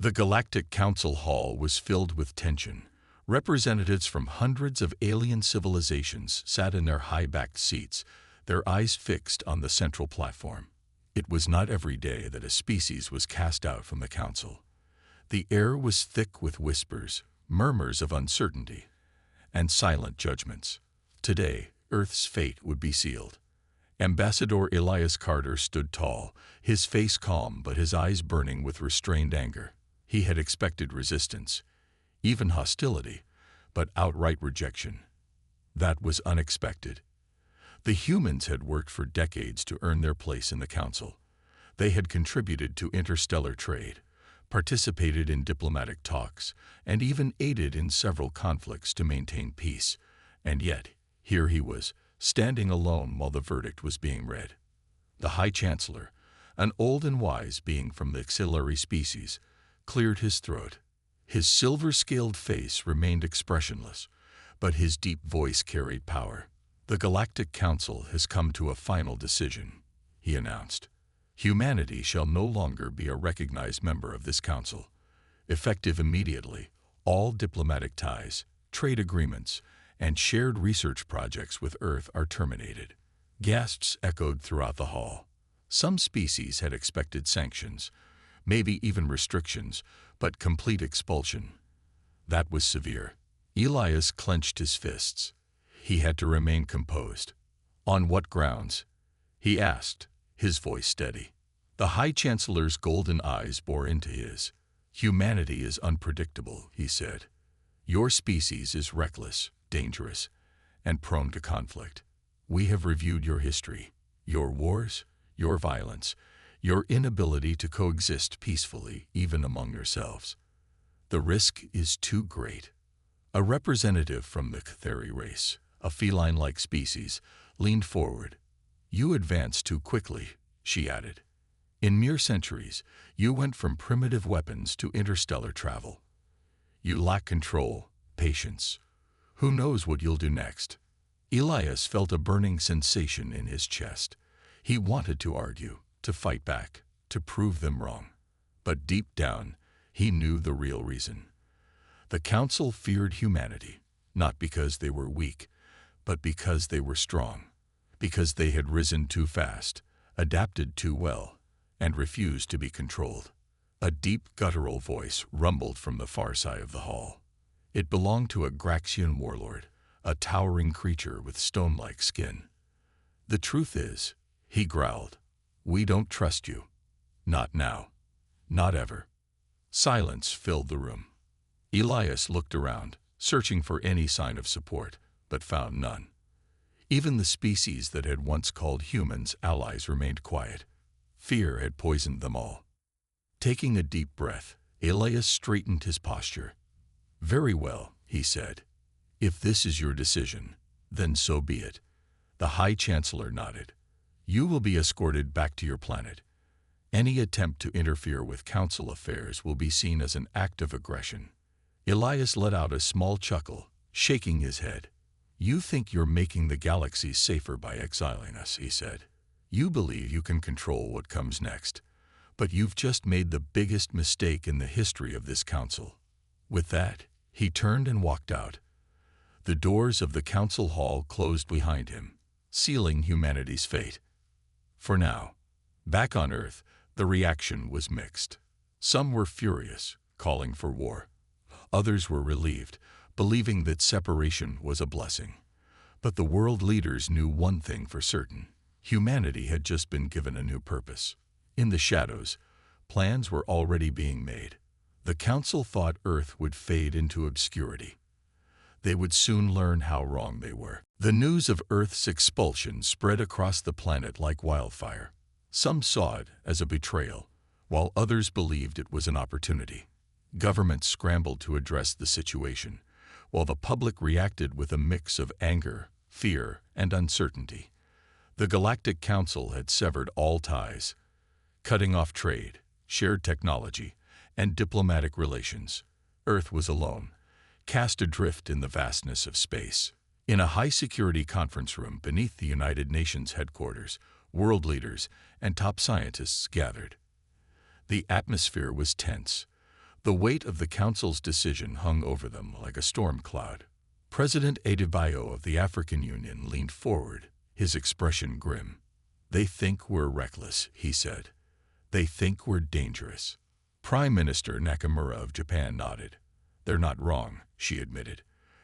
The Galactic Council Hall was filled with tension. Representatives from hundreds of alien civilizations sat in their high-backed seats, their eyes fixed on the central platform. It was not every day that a species was cast out from the council. The air was thick with whispers, murmurs of uncertainty, and silent judgments. Today, Earth's fate would be sealed. Ambassador Elias Carter stood tall, his face calm but his eyes burning with restrained anger. He had expected resistance, even hostility, but outright rejection. That was unexpected. The humans had worked for decades to earn their place in the council. They had contributed to interstellar trade, participated in diplomatic talks, and even aided in several conflicts to maintain peace. And yet, here he was, standing alone while the verdict was being read. The High Chancellor, an old and wise being from the auxiliary species, cleared his throat. His silver-scaled face remained expressionless, but his deep voice carried power. "The Galactic Council has come to a final decision," he announced. "Humanity shall no longer be a recognized member of this council. Effective immediately, all diplomatic ties, trade agreements, and shared research projects with Earth are terminated." Gasps echoed throughout the hall. Some species had expected sanctions, maybe even restrictions, but complete expulsion. That was severe. Elias clenched his fists. He had to remain composed. "On what grounds?" he asked, his voice steady. The High Chancellor's golden eyes bore into his. "Humanity is unpredictable," he said. "Your species is reckless, dangerous, and prone to conflict. We have reviewed your history, your wars, your violence, your inability to coexist peacefully even among yourselves. The risk is too great." A representative from the Cathari race, a feline-like species, leaned forward. "You advance too quickly," she added. "In mere centuries, you went from primitive weapons to interstellar travel. You lack control, patience. Who knows what you'll do next?" Elias felt a burning sensation in his chest. He wanted to argue, to fight back, to prove them wrong. But deep down, he knew the real reason. The council feared humanity, not because they were weak, but because they were strong, because they had risen too fast, adapted too well, and refused to be controlled. A deep guttural voice rumbled from the far side of the hall. It belonged to a Graxian warlord, a towering creature with stone-like skin. "The truth is," he growled, "we don't trust you. Not now. Not ever." Silence filled the room. Elias looked around, searching for any sign of support, but found none. Even the species that had once called humans allies remained quiet. Fear had poisoned them all. Taking a deep breath, Elias straightened his posture. "Very well," he said. "If this is your decision, then so be it." The High Chancellor nodded. "You will be escorted back to your planet. Any attempt to interfere with council affairs will be seen as an act of aggression." Elias let out a small chuckle, shaking his head. "You think you're making the galaxies safer by exiling us," he said. "You believe you can control what comes next, but you've just made the biggest mistake in the history of this council." With that, he turned and walked out. The doors of the council hall closed behind him, sealing humanity's fate. For now, back on Earth, the reaction was mixed. Some were furious, calling for war. Others were relieved, believing that separation was a blessing. But the world leaders knew one thing for certain: humanity had just been given a new purpose. In the shadows, plans were already being made. The council thought Earth would fade into obscurity. They would soon learn how wrong they were. The news of Earth's expulsion spread across the planet like wildfire. Some saw it as a betrayal, while others believed it was an opportunity. Governments scrambled to address the situation, while the public reacted with a mix of anger, fear, and uncertainty. The Galactic Council had severed all ties, cutting off trade, shared technology, and diplomatic relations. Earth was alone, cast adrift in the vastness of space. In a high-security conference room beneath the United Nations headquarters, world leaders and top scientists gathered. The atmosphere was tense. The weight of the Council's decision hung over them like a storm cloud. President Adebayo of the African Union leaned forward, his expression grim. "They think we're reckless," he said. "They think we're dangerous." Prime Minister Nakamura of Japan nodded. "They're not wrong," she admitted.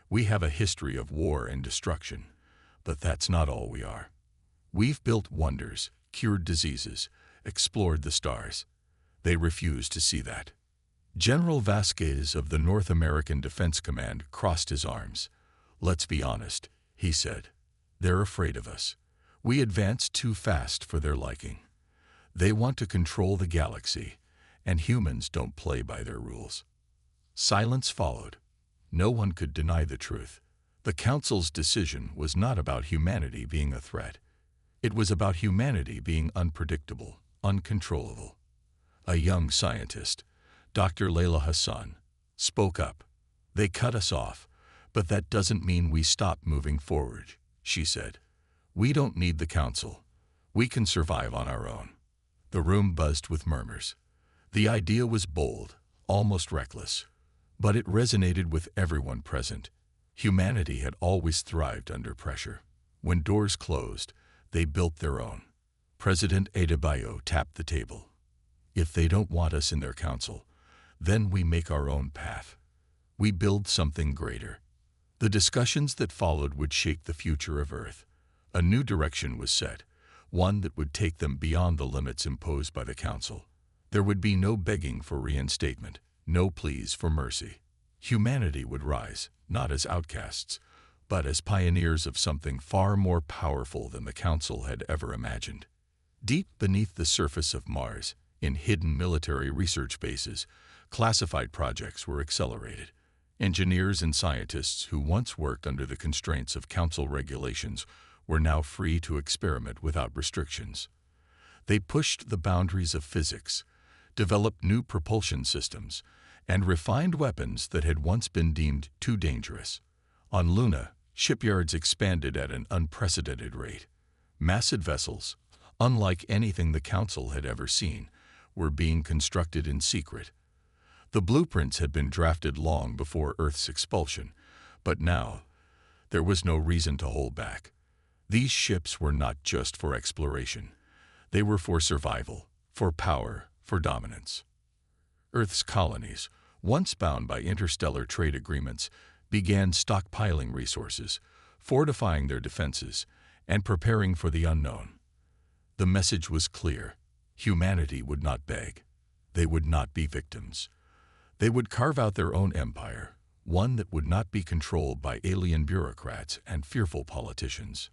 "We have a history of war and destruction, but that's not all we are. We've built wonders, cured diseases, explored the stars. They refuse to see that." General Vasquez of the North American Defense Command crossed his arms. "Let's be honest," he said. "They're afraid of us. We advance too fast for their liking. They want to control the galaxy, and humans don't play by their rules." Silence followed. No one could deny the truth. The Council's decision was not about humanity being a threat. It was about humanity being unpredictable, uncontrollable. A young scientist, Dr. Layla Hassan, spoke up. "They cut us off, but that doesn't mean we stop moving forward," she said. "We don't need the Council. We can survive on our own." The room buzzed with murmurs. The idea was bold, almost reckless, but it resonated with everyone present. Humanity had always thrived under pressure. When doors closed, they built their own. President Adebayo tapped the table. "If they don't want us in their council, then we make our own path. We build something greater." The discussions that followed would shape the future of Earth. A new direction was set, one that would take them beyond the limits imposed by the Council. There would be no begging for reinstatement, no pleas for mercy. Humanity would rise, not as outcasts, but as pioneers of something far more powerful than the Council had ever imagined. Deep beneath the surface of Mars, in hidden military research bases, classified projects were accelerated. Engineers and scientists who once worked under the constraints of Council regulations were now free to experiment without restrictions. They pushed the boundaries of physics, developed new propulsion systems, and refined weapons that had once been deemed too dangerous. On Luna, shipyards expanded at an unprecedented rate. Massive vessels, unlike anything the Council had ever seen, were being constructed in secret. The blueprints had been drafted long before Earth's expulsion, but now there was no reason to hold back. These ships were not just for exploration. They were for survival, for power, for dominance. Earth's colonies, once bound by interstellar trade agreements, began stockpiling resources, fortifying their defenses, and preparing for the unknown. The message was clear. Humanity would not beg. They would not be victims. They would carve out their own empire, one that would not be controlled by alien bureaucrats and fearful politicians.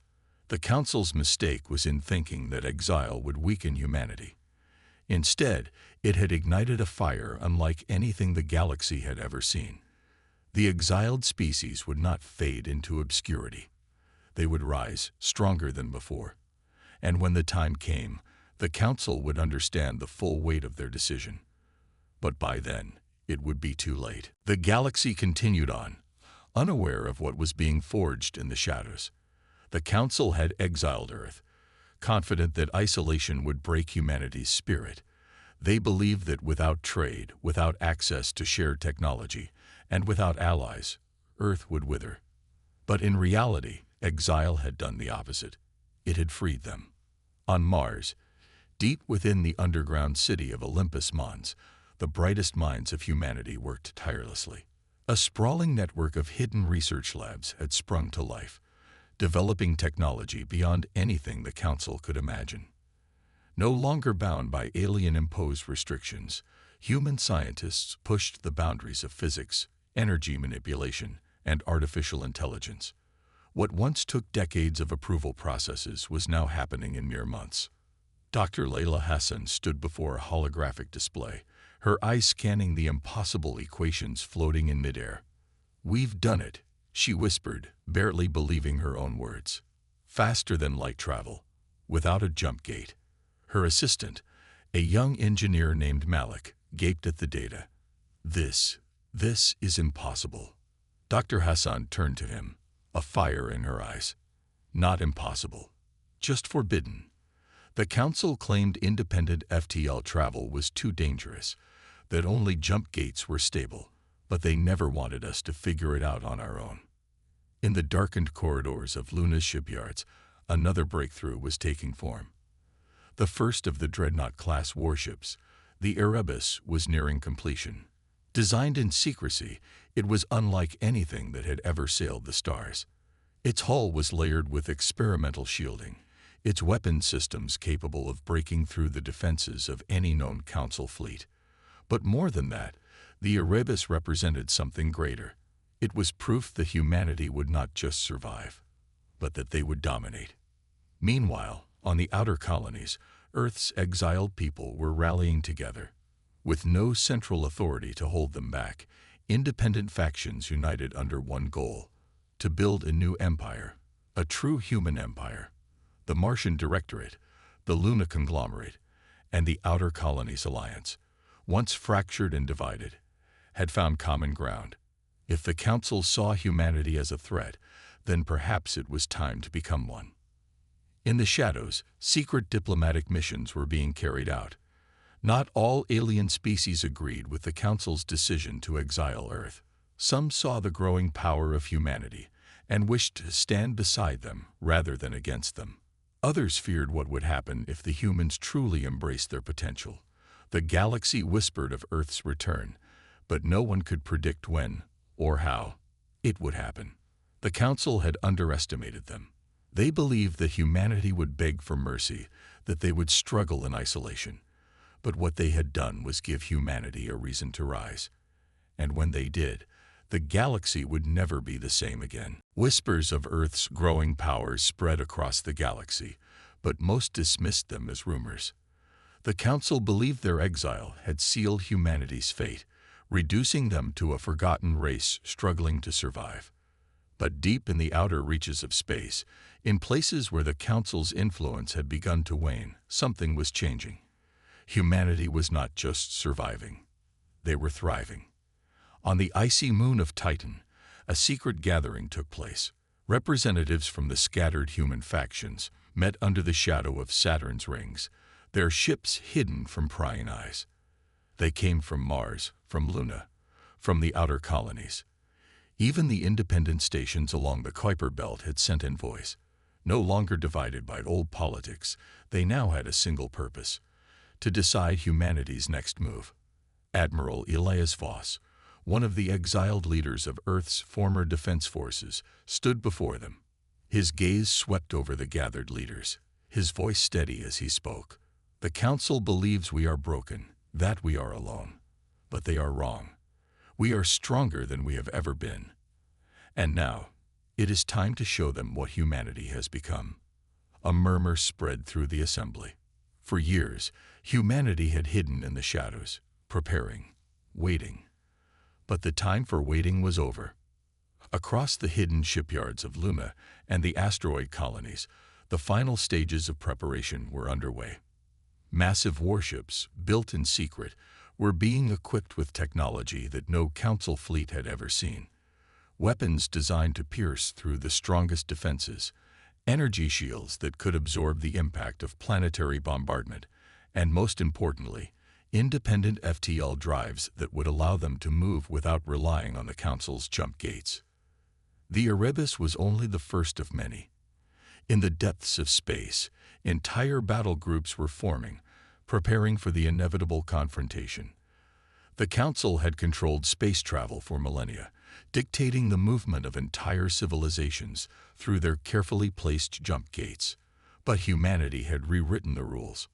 The Council's mistake was in thinking that exile would weaken humanity. Instead, it had ignited a fire unlike anything the galaxy had ever seen. The exiled species would not fade into obscurity. They would rise, stronger than before. And when the time came, the Council would understand the full weight of their decision. But by then, it would be too late. The galaxy continued on, unaware of what was being forged in the shadows. The Council had exiled Earth, confident that isolation would break humanity's spirit. They believed that without trade, without access to shared technology, and without allies, Earth would wither. But in reality, exile had done the opposite. It had freed them. On Mars, deep within the underground city of Olympus Mons, the brightest minds of humanity worked tirelessly. A sprawling network of hidden research labs had sprung to life, developing technology beyond anything the Council could imagine. No longer bound by alien-imposed restrictions, human scientists pushed the boundaries of physics, energy manipulation, and artificial intelligence. What once took decades of approval processes was now happening in mere months. Dr. Layla Hassan stood before a holographic display, her eyes scanning the impossible equations floating in midair. "We've done it," she whispered, barely believing her own words. "Faster than light travel, without a jump gate." Her assistant, a young engineer named Malik, gaped at the data. This is impossible." Dr. Hassan turned to him, a fire in her eyes. "Not impossible, just forbidden." The Council claimed independent FTL travel was too dangerous. that only jump gates were stable, but they never wanted us to figure it out on our own. In the darkened corridors of Luna's shipyards, another breakthrough was taking form. The first of the Dreadnought-class warships, the Erebus, was nearing completion. Designed in secrecy, it was unlike anything that had ever sailed the stars. Its hull was layered with experimental shielding, its weapon systems capable of breaking through the defenses of any known Council fleet. But more than that, the Erebus represented something greater. It was proof that humanity would not just survive, but that they would dominate. Meanwhile, on the outer colonies, Earth's exiled people were rallying together. With no central authority to hold them back, independent factions united under one goal: to build a new empire, a true human empire. The Martian Directorate, the Luna Conglomerate, and the Outer Colonies Alliance, once fractured and divided, had found common ground. If the Council saw humanity as a threat, then perhaps it was time to become one. In the shadows, secret diplomatic missions were being carried out. Not all alien species agreed with the Council's decision to exile Earth. Some saw the growing power of humanity and wished to stand beside them rather than against them. Others feared what would happen if the humans truly embraced their potential. The galaxy whispered of Earth's return, but no one could predict when or how it would happen. The Council had underestimated them. They believed that humanity would beg for mercy, that they would struggle in isolation. But what they had done was give humanity a reason to rise. And when they did, the galaxy would never be the same again. Whispers of Earth's growing powers spread across the galaxy, but most dismissed them as rumors. The Council believed their exile had sealed humanity's fate, reducing them to a forgotten race struggling to survive. But deep in the outer reaches of space, in places where the Council's influence had begun to wane, something was changing. Humanity was not just surviving. They were thriving. On the icy moon of Titan, a secret gathering took place. Representatives from the scattered human factions met under the shadow of Saturn's rings, their ships hidden from prying eyes. They came from Mars, from Luna, from the outer colonies. Even the independent stations along the Kuiper Belt had sent envoys. No longer divided by old politics, they now had a single purpose: to decide humanity's next move. Admiral Elias Voss, one of the exiled leaders of Earth's former defense forces, stood before them. His gaze swept over the gathered leaders, his voice steady as he spoke. The Council believes we are broken, that we are alone. But they are wrong. We are stronger than we have ever been. And now, it is time to show them what humanity has become. A murmur spread through the assembly. For years, humanity had hidden in the shadows, preparing, waiting. But the time for waiting was over. Across the hidden shipyards of Luna and the asteroid colonies, the final stages of preparation were underway. Massive warships, built in secret, were being equipped with technology that no Council fleet had ever seen. Weapons designed to pierce through the strongest defenses, energy shields that could absorb the impact of planetary bombardment, and most importantly, independent FTL drives that would allow them to move without relying on the Council's jump gates. The Erebus was only the first of many. In the depths of space, entire battle groups were forming, preparing for the inevitable confrontation. The Council had controlled space travel for millennia, dictating the movement of entire civilizations through their carefully placed jump gates. But humanity had rewritten the rules.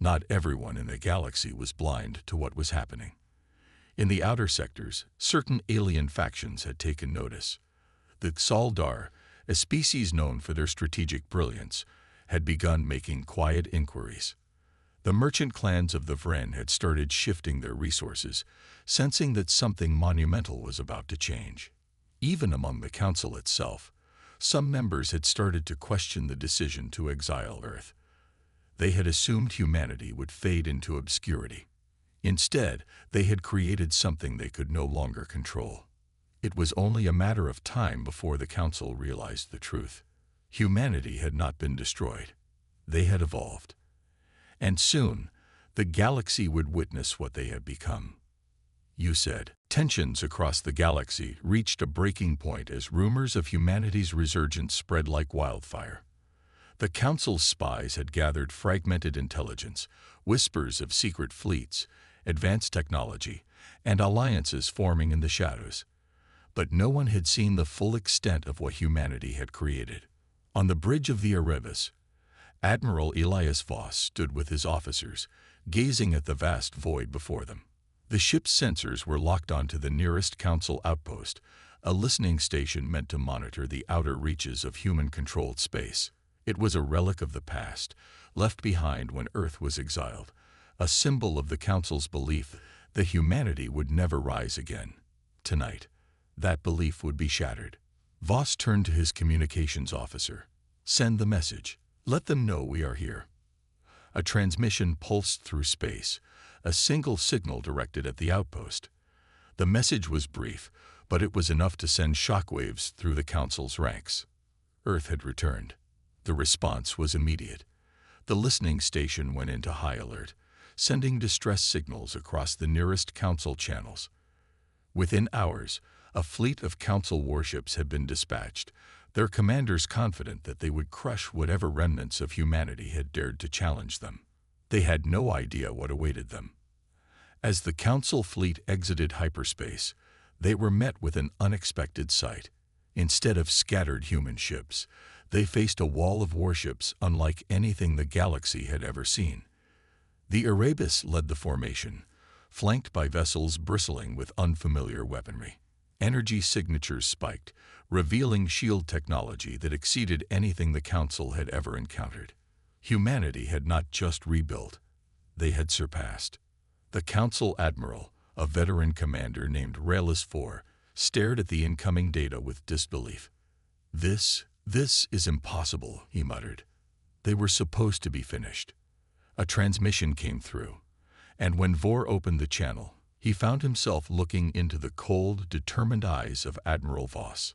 Not everyone in the galaxy was blind to what was happening. In the outer sectors, certain alien factions had taken notice. The Xaldar, a species known for their strategic brilliance, had begun making quiet inquiries. The merchant clans of the Vren had started shifting their resources, sensing that something monumental was about to change. Even among the Council itself, some members had started to question the decision to exile Earth. They had assumed humanity would fade into obscurity. Instead, they had created something they could no longer control. It was only a matter of time before the Council realized the truth. Humanity had not been destroyed. They had evolved. And soon, the galaxy would witness what they had become. you said. Tensions across the galaxy reached a breaking point as rumors of humanity's resurgence spread like wildfire. The Council's spies had gathered fragmented intelligence, whispers of secret fleets, advanced technology, and alliances forming in the shadows. But no one had seen the full extent of what humanity had created. On the bridge of the Erebus, Admiral Elias Voss stood with his officers, gazing at the vast void before them. The ship's sensors were locked onto the nearest Council outpost, a listening station meant to monitor the outer reaches of human-controlled space. It was a relic of the past, left behind when Earth was exiled, a symbol of the Council's belief that humanity would never rise again. Tonight, that belief would be shattered. Voss turned to his communications officer. "Send the message. Let them know we are here." A transmission pulsed through space, a single signal directed at the outpost. The message was brief, but it was enough to send shockwaves through the Council's ranks. Earth had returned. The response was immediate. The listening station went into high alert, sending distress signals across the nearest Council channels. Within hours, a fleet of Council warships had been dispatched, their commanders confident that they would crush whatever remnants of humanity had dared to challenge them. They had no idea what awaited them. As the Council fleet exited hyperspace, they were met with an unexpected sight. Instead of scattered human ships, they faced a wall of warships unlike anything the galaxy had ever seen. The Erebus led the formation, flanked by vessels bristling with unfamiliar weaponry. Energy signatures spiked, revealing shield technology that exceeded anything the Council had ever encountered. Humanity had not just rebuilt, they had surpassed. The Council Admiral, a veteran commander named Raelis IV, stared at the incoming data with disbelief. This is impossible," he muttered. "They were supposed to be finished." A transmission came through, and when Vor opened the channel, he found himself looking into the cold, determined eyes of Admiral Voss.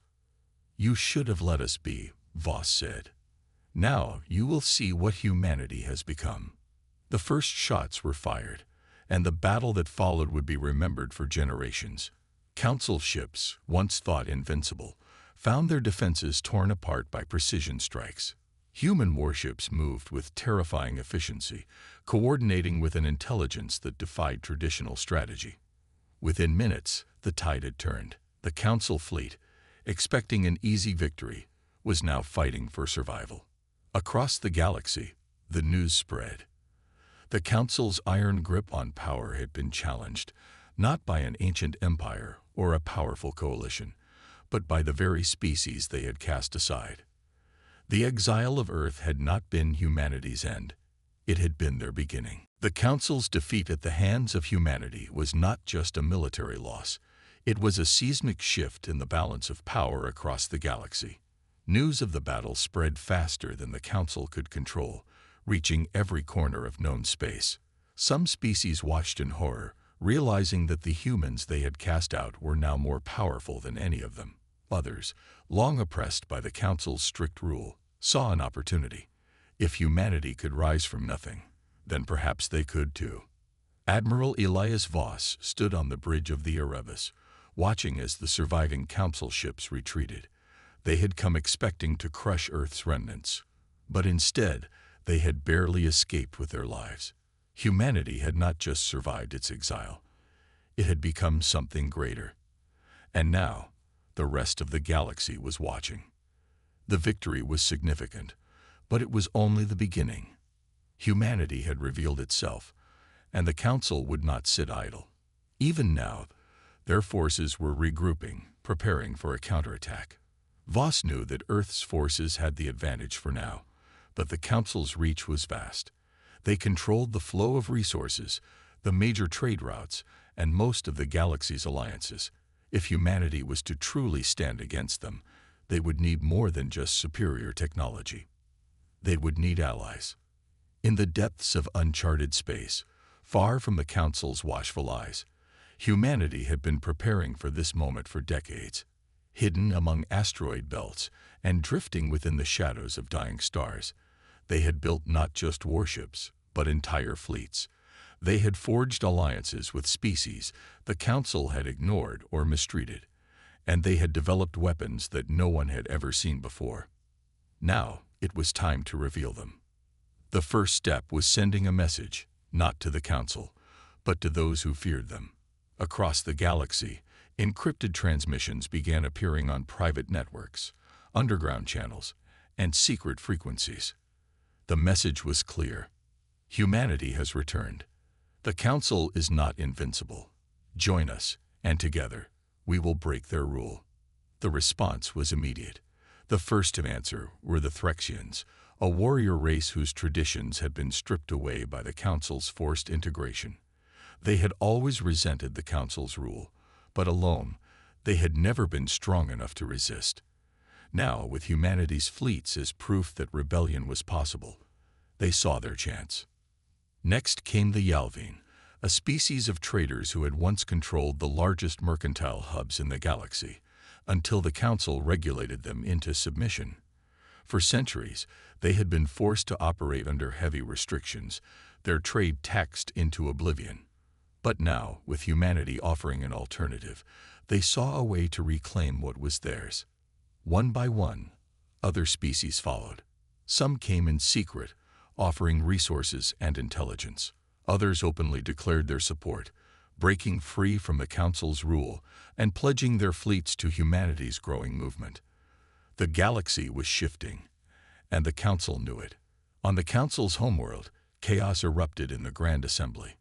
"You should have let us be," Voss said. "Now you will see what humanity has become." The first shots were fired, and the battle that followed would be remembered for generations. Council ships, once thought invincible, found their defenses torn apart by precision strikes. Human warships moved with terrifying efficiency, coordinating with an intelligence that defied traditional strategy. Within minutes, the tide had turned. The Council fleet, expecting an easy victory, was now fighting for survival. Across the galaxy, the news spread. The Council's iron grip on power had been challenged, not by an ancient empire or a powerful coalition, but by the very species they had cast aside. The exile of Earth had not been humanity's end. It had been their beginning. The Council's defeat at the hands of humanity was not just a military loss. It was a seismic shift in the balance of power across the galaxy. News of the battle spread faster than the Council could control, reaching every corner of known space. Some species watched in horror, realizing that the humans they had cast out were now more powerful than any of them. Others, long oppressed by the Council's strict rule, saw an opportunity. If humanity could rise from nothing, then perhaps they could too. Admiral Elias Voss stood on the bridge of the Erebus, watching as the surviving Council ships retreated. They had come expecting to crush Earth's remnants, but instead, they had barely escaped with their lives. Humanity had not just survived its exile. It had become something greater. And now, the rest of the galaxy was watching. The victory was significant, but it was only the beginning. Humanity had revealed itself, and the Council would not sit idle. Even now, their forces were regrouping, preparing for a counterattack. Voss knew that Earth's forces had the advantage for now, but the Council's reach was vast. They controlled the flow of resources, the major trade routes, and most of the galaxy's alliances. If humanity was to truly stand against them, they would need more than just superior technology. They would need allies. In the depths of uncharted space, far from the Council's watchful eyes, humanity had been preparing for this moment for decades. Hidden among asteroid belts and drifting within the shadows of dying stars, they had built not just warships, but entire fleets. They had forged alliances with species the Council had ignored or mistreated, and they had developed weapons that no one had ever seen before. Now it was time to reveal them. The first step was sending a message, not to the Council, but to those who feared them. Across the galaxy, encrypted transmissions began appearing on private networks, underground channels, and secret frequencies. The message was clear. Humanity has returned. The Council is not invincible. Join us, and together, we will break their rule. The response was immediate. The first to answer were the Threxians, a warrior race whose traditions had been stripped away by the Council's forced integration. They had always resented the Council's rule, but alone, they had never been strong enough to resist. Now, with humanity's fleets as proof that rebellion was possible, they saw their chance. Next came the Yalvine, a species of traders who had once controlled the largest mercantile hubs in the galaxy, until the Council regulated them into submission. For centuries, they had been forced to operate under heavy restrictions, their trade taxed into oblivion. But now, with humanity offering an alternative, they saw a way to reclaim what was theirs. One by one, other species followed. Some came in secret, offering resources and intelligence. Others openly declared their support, breaking free from the Council's rule and pledging their fleets to humanity's growing movement. The galaxy was shifting, and the Council knew it. On the Council's homeworld, chaos erupted in the Grand Assembly.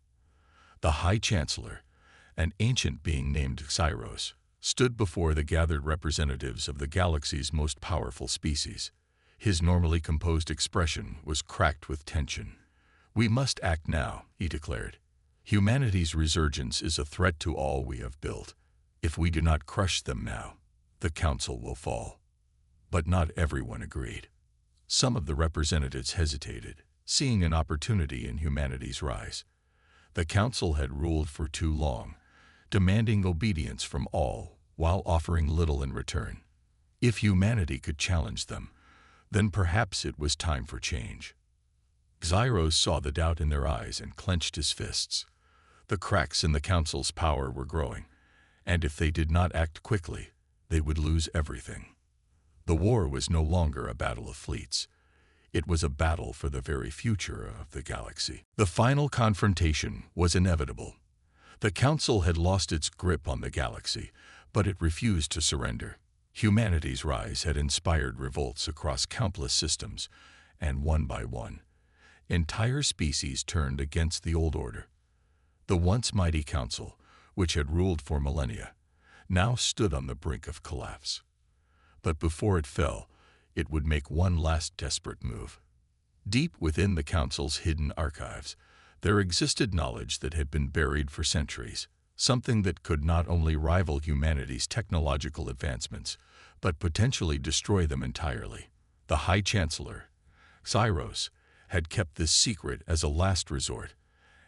The High Chancellor, an ancient being named Xyros, stood before the gathered representatives of the galaxy's most powerful species. His normally composed expression was cracked with tension. "We must act now," he declared. "Humanity's resurgence is a threat to all we have built. If we do not crush them now, the Council will fall." But not everyone agreed. Some of the representatives hesitated, seeing an opportunity in humanity's rise. The Council had ruled for too long, demanding obedience from all while offering little in return. If humanity could challenge them, then perhaps it was time for change. Xyros saw the doubt in their eyes and clenched his fists. The cracks in the Council's power were growing, and if they did not act quickly, they would lose everything. The war was no longer a battle of fleets. It was a battle for the very future of the galaxy. The final confrontation was inevitable. The Council had lost its grip on the galaxy, but it refused to surrender. Humanity's rise had inspired revolts across countless systems, and one by one, entire species turned against the old order. The once mighty Council, which had ruled for millennia, now stood on the brink of collapse. But before it fell, it would make one last desperate move. Deep within the Council's hidden archives, there existed knowledge that had been buried for centuries, something that could not only rival humanity's technological advancements, but potentially destroy them entirely. The High Chancellor, Xyros, had kept this secret as a last resort,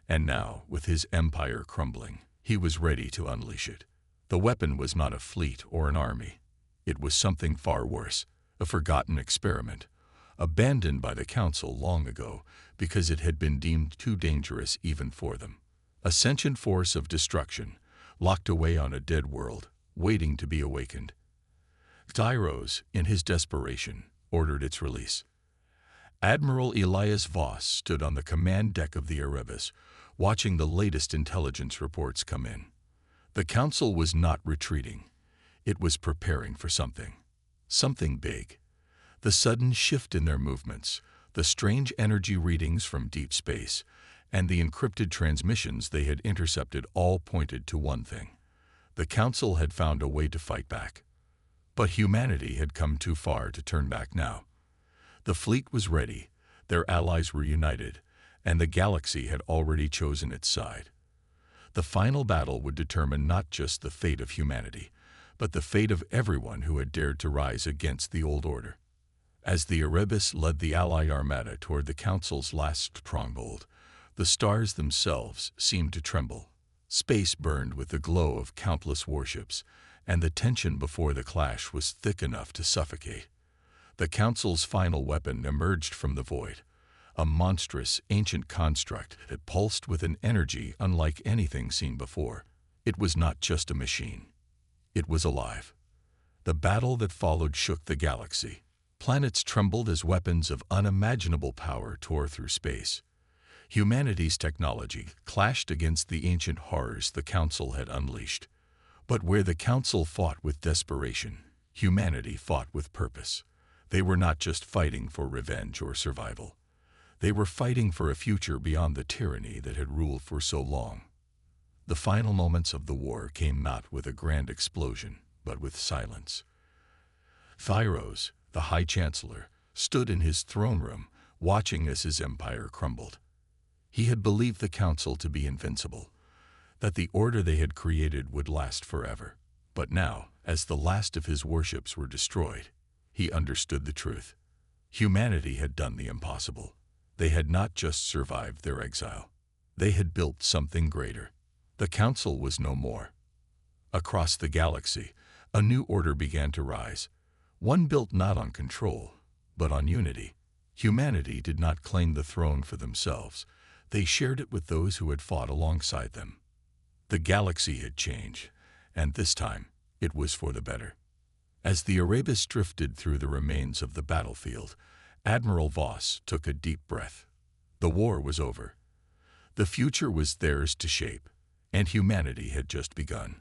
and now, with his empire crumbling, he was ready to unleash it. The weapon was not a fleet or an army. It was something far worse, a forgotten experiment, abandoned by the Council long ago because it had been deemed too dangerous even for them. A sentient force of destruction, locked away on a dead world, waiting to be awakened. Xyros, in his desperation, ordered its release. Admiral Elias Voss stood on the command deck of the Erebus, watching the latest intelligence reports come in. The Council was not retreating. It was preparing for something. Something big. The sudden shift in their movements, the strange energy readings from deep space, and the encrypted transmissions they had intercepted all pointed to one thing. The Council had found a way to fight back. But humanity had come too far to turn back now. The fleet was ready, their allies were united, and the galaxy had already chosen its side. The final battle would determine not just the fate of humanity, but the fate of everyone who had dared to rise against the old order. As the Erebus led the Allied armada toward the Council's last stronghold, the stars themselves seemed to tremble. Space burned with the glow of countless warships, and the tension before the clash was thick enough to suffocate. The Council's final weapon emerged from the void, a monstrous, ancient construct that pulsed with an energy unlike anything seen before. It was not just a machine. It was alive. The battle that followed shook the galaxy. Planets trembled as weapons of unimaginable power tore through space. Humanity's technology clashed against the ancient horrors the Council had unleashed. But where the Council fought with desperation, humanity fought with purpose. They were not just fighting for revenge or survival. They were fighting for a future beyond the tyranny that had ruled for so long. The final moments of the war came not with a grand explosion, but with silence. Thyros, the High Chancellor, stood in his throne room, watching as his empire crumbled. He had believed the Council to be invincible, that the order they had created would last forever. But now, as the last of his warships were destroyed, he understood the truth. Humanity had done the impossible. They had not just survived their exile. They had built something greater. The Council was no more. Across the galaxy, a new order began to rise, one built not on control, but on unity. Humanity did not claim the throne for themselves. They shared it with those who had fought alongside them. The galaxy had changed, and this time it was for the better. As the Erebus drifted through the remains of the battlefield, Admiral Voss took a deep breath. The war was over. The future was theirs to shape, and humanity had just begun.